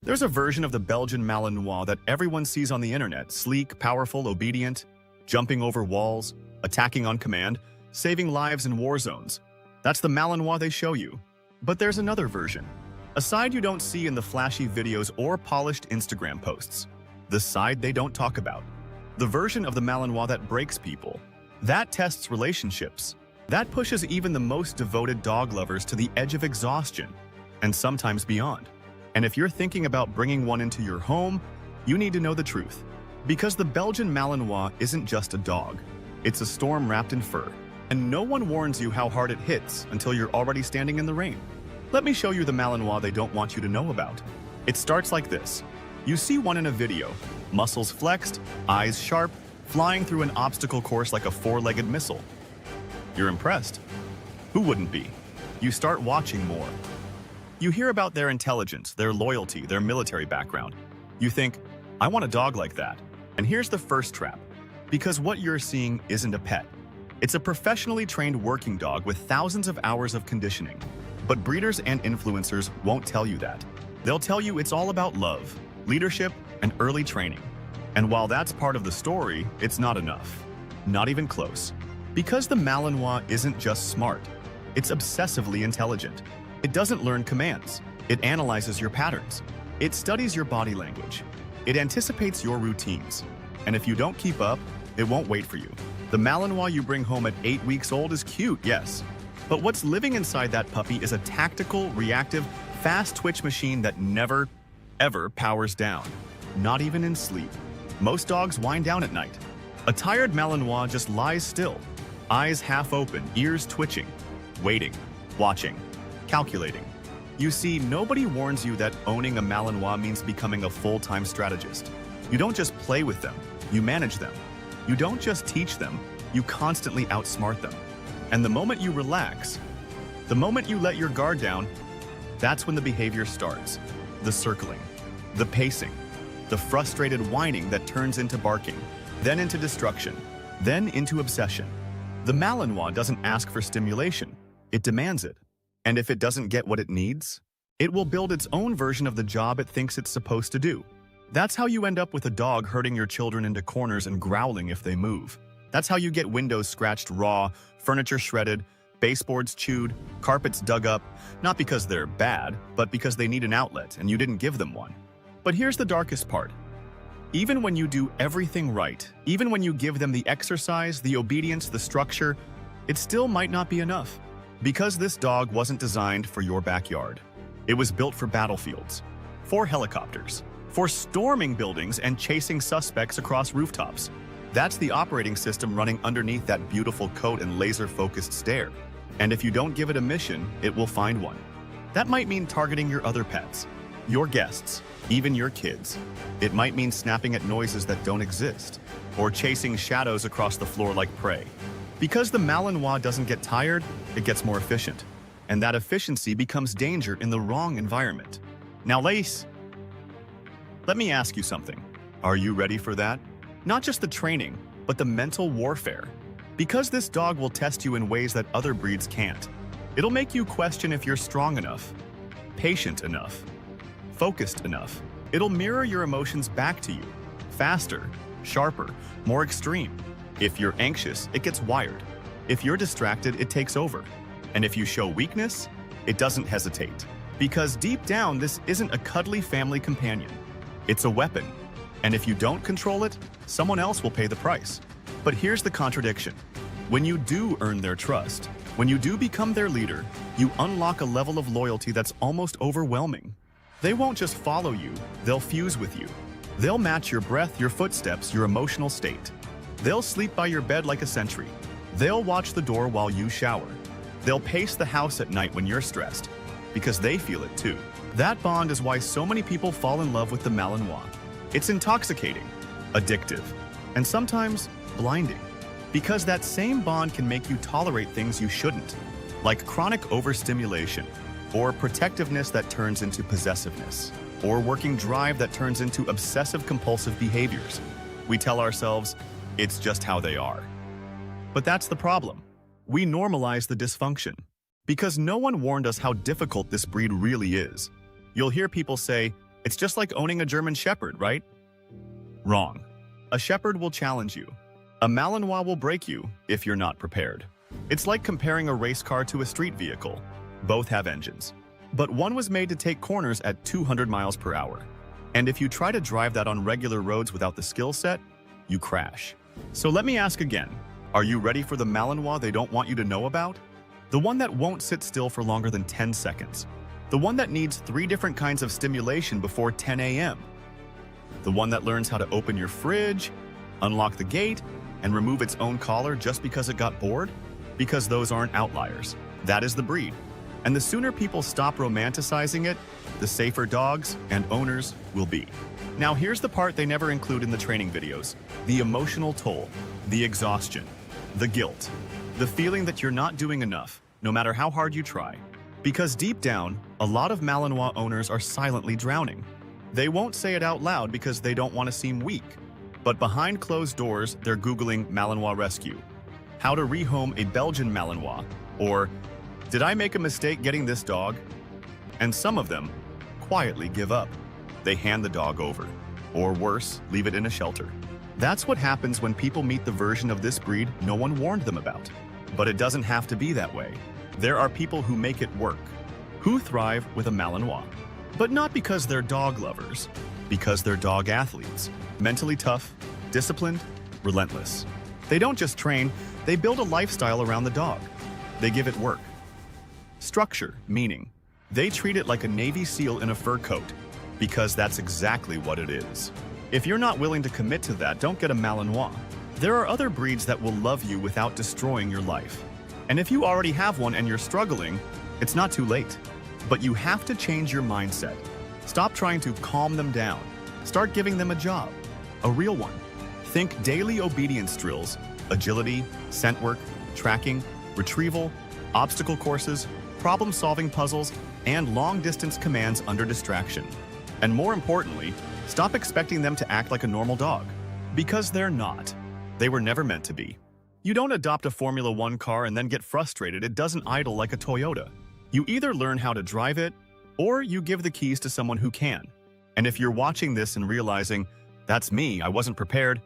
There's a version of the Belgian Malinois that everyone sees on the internet, sleek, powerful, obedient, jumping over walls, attacking on command, saving lives in war zones. That's the Malinois they show you. But there's another version, a side you don't see in the flashy videos or polished Instagram posts. The side they don't talk about. The version of the Malinois that breaks people, that tests relationships, that pushes even the most devoted dog lovers to the edge of exhaustion, and sometimes beyond. And if you're thinking about bringing one into your home, you need to know the truth. Because the Belgian Malinois isn't just a dog. It's a storm wrapped in fur. And no one warns you how hard it hits until you're already standing in the rain. Let me show you the Malinois they don't want you to know about. It starts like this. You see one in a video, muscles flexed, eyes sharp, flying through an obstacle course like a four-legged missile. You're impressed. Who wouldn't be? You start watching more. You hear about their intelligence, their loyalty, their military background. You think, I want a dog like that. And here's the first trap. Because what you're seeing isn't a pet. It's a professionally trained working dog with thousands of hours of conditioning. But breeders and influencers won't tell you that. They'll tell you it's all about love, leadership, and early training. And while that's part of the story, it's not enough. Not even close. Because the Malinois isn't just smart. It's obsessively intelligent. It doesn't learn commands. It analyzes your patterns. It studies your body language. It anticipates your routines. And if you don't keep up, it won't wait for you. The Malinois you bring home at 8 weeks old is cute, yes. But what's living inside that puppy is a tactical, reactive, fast twitch machine that never, ever powers down. Not even in sleep. Most dogs wind down at night. A tired Malinois just lies still. Eyes half open, ears twitching. Waiting. Watching. Calculating. You see, nobody warns you that owning a Malinois means becoming a full-time strategist. You don't just play with them, you manage them. You don't just teach them, you constantly outsmart them. And the moment you relax, the moment you let your guard down, that's when the behavior starts. The circling, the pacing, the frustrated whining that turns into barking, then into destruction, then into obsession. The Malinois doesn't ask for stimulation, it demands it. And if it doesn't get what it needs, it will build its own version of the job it thinks it's supposed to do. That's how you end up with a dog herding your children into corners and growling if they move. That's how you get windows scratched raw, furniture shredded, baseboards chewed, carpets dug up, not because they're bad, but because they need an outlet and you didn't give them one. But here's the darkest part. Even when you do everything right, even when you give them the exercise, the obedience, the structure, it still might not be enough. Because this dog wasn't designed for your backyard. It was built for battlefields, for helicopters, for storming buildings and chasing suspects across rooftops. That's the operating system running underneath that beautiful coat and laser-focused stare. And if you don't give it a mission, it will find one. That might mean targeting your other pets, your guests, even your kids. It might mean snapping at noises that don't exist, or chasing shadows across the floor like prey. Because the Malinois doesn't get tired, it gets more efficient. And that efficiency becomes danger in the wrong environment. Now, Lace, let me ask you something. Are you ready for that? Not just the training, but the mental warfare. Because this dog will test you in ways that other breeds can't. It'll make you question if you're strong enough, patient enough, focused enough. It'll mirror your emotions back to you, faster, sharper, more extreme. If you're anxious, it gets wired. If you're distracted, it takes over. And if you show weakness, it doesn't hesitate. Because deep down, this isn't a cuddly family companion. It's a weapon. And if you don't control it, someone else will pay the price. But here's the contradiction. When you do earn their trust, when you do become their leader, you unlock a level of loyalty that's almost overwhelming. They won't just follow you, they'll fuse with you. They'll match your breath, your footsteps, your emotional state. They'll sleep by your bed like a sentry. They'll watch the door while you shower. They'll pace the house at night when you're stressed, because they feel it too. That bond is why so many people fall in love with the Malinois. It's intoxicating, addictive, and sometimes blinding. Because that same bond can make you tolerate things you shouldn't, like chronic overstimulation, or protectiveness that turns into possessiveness, or working drive that turns into obsessive-compulsive behaviors. We tell ourselves, it's just how they are. But that's the problem. We normalize the dysfunction. Because no one warned us how difficult this breed really is. You'll hear people say, It's just like owning a German Shepherd, right? Wrong. A Shepherd will challenge you. A Malinois will break you if you're not prepared. It's like comparing a race car to a street vehicle. Both have engines. But one was made to take corners at 200 miles per hour. And if you try to drive that on regular roads without the skill set, you crash. So let me ask again, are you ready for the Malinois they don't want you to know about? The one that won't sit still for longer than 10 seconds. The one that needs 3 different kinds of stimulation before 10 a.m. The one that learns how to open your fridge, unlock the gate, and remove its own collar just because it got bored? Because those aren't outliers. That is the breed. And the sooner people stop romanticizing it, the safer dogs and owners will be. Now here's the part they never include in the training videos. The emotional toll, the exhaustion, the guilt, the feeling that you're not doing enough, no matter how hard you try. Because deep down, a lot of Malinois owners are silently drowning. They won't say it out loud because they don't want to seem weak. But behind closed doors, they're Googling Malinois rescue, how to rehome a Belgian Malinois, or did I make a mistake getting this dog? And some of them quietly give up. They hand the dog over, or worse, leave it in a shelter. That's what happens when people meet the version of this breed no one warned them about. But it doesn't have to be that way. There are people who make it work, who thrive with a Malinois. But not because they're dog lovers, because they're dog athletes, mentally tough, disciplined, relentless. They don't just train, they build a lifestyle around the dog. They give it work. Structure, meaning. They treat it like a Navy SEAL in a fur coat, because that's exactly what it is. If you're not willing to commit to that, don't get a Malinois. There are other breeds that will love you without destroying your life. And if you already have one and you're struggling, it's not too late. But you have to change your mindset. Stop trying to calm them down. Start giving them a job, a real one. Think daily obedience drills, agility, scent work, tracking, retrieval, obstacle courses, problem-solving puzzles, and long-distance commands under distraction. And more importantly, stop expecting them to act like a normal dog. Because they're not. They were never meant to be. You don't adopt a Formula One car and then get frustrated it doesn't idle like a Toyota. You either learn how to drive it, or you give the keys to someone who can. And if you're watching this and realizing, that's me, I wasn't prepared,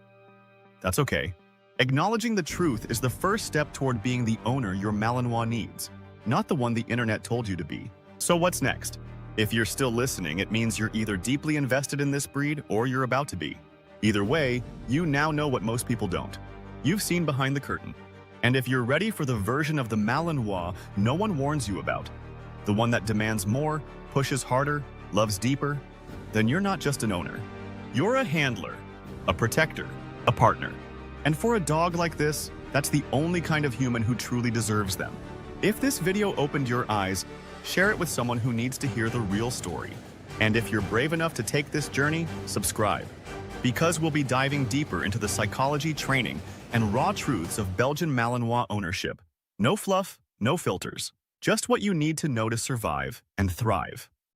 that's okay. Acknowledging the truth is the first step toward being the owner your Malinois needs, not the one the internet told you to be. So what's next? If you're still listening, it means you're either deeply invested in this breed or you're about to be. Either way, you now know what most people don't. You've seen behind the curtain. And if you're ready for the version of the Malinois no one warns you about, the one that demands more, pushes harder, loves deeper, then you're not just an owner. You're a handler, a protector, a partner. And for a dog like this, that's the only kind of human who truly deserves them. If this video opened your eyes, share it with someone who needs to hear the real story. And if you're brave enough to take this journey, subscribe. Because we'll be diving deeper into the psychology, training, and raw truths of Belgian Malinois ownership. No fluff, no filters. Just what you need to know to survive and thrive.